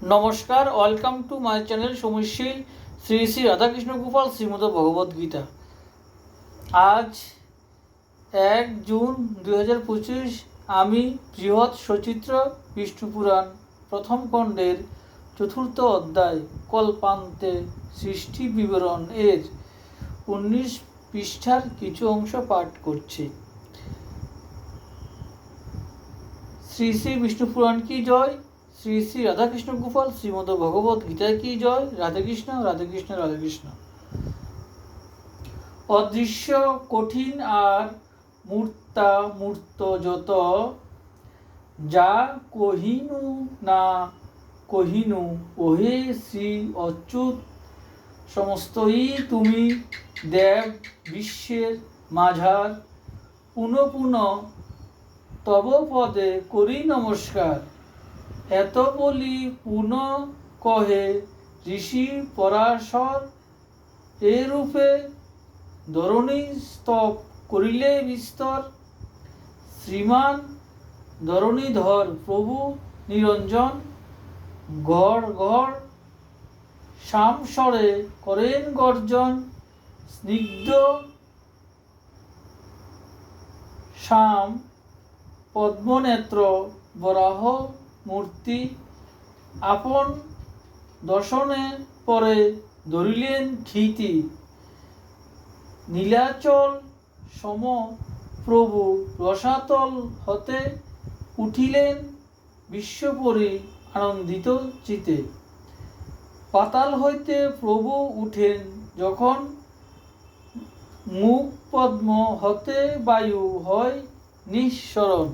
নমস্কার, welcome to my channel সমীশীল শ্রী শ্রী রাধাকৃষ্ণ গোপাল শ্রীমদ ভগবদ্গীতা। আজ 1 জুন 2025। আমি বৃহৎ সচিত্র বিষ্ণুপুরাণ প্রথম খণ্ডের চতুর্থ অধ্যায় কল্পান্তে সৃষ্টি বিবরণ এর 19 পৃষ্ঠার কিছু অংশ পাঠ করছি। শ্রী শ্রী বিষ্ণুপুরাণ কি জয়, শ্রী শ্রী রাধাকৃষ্ণ গোপাল শ্রীমদ ভগবত গীতা কি জয়। রাধাকৃষ্ণ রাধাকৃষ্ণ রাধাকৃষ্ণ। অদৃশ্য কঠিন আর মূর্তা মূর্ত যত, যা কহিনু না কহিনু ওহে শ্রী অচ্যুত, সমস্তই তুমি দেব বিশ্বের মাঝার, পুনঃ পুনঃ তব পদে করি নমস্কার। এত বলি পুনঃ কহে ঋষি পরাশর, এরূপে ধরণী স্তব করিলে বিস্তর। শ্রীমান ধরণীধর প্রভু নিরঞ্জন, ঘর ঘর শ্যামস্বরে করেন গর্জন। স্নিগ্ধ শ্যাম পদ্মনেত্র বরাহ মূর্তি, আপন দর্শনে পরে ধরিলেন ক্ষিতি। নীলাচল সম প্রভু রসাতল হতে, উঠিলেন বিশ্বপরি আনন্দিত চিতে। পাতাল হইতে প্রভু উঠেন যখন, মুখ পদ্ম হতে বায়ু হয় নিঃসরণ।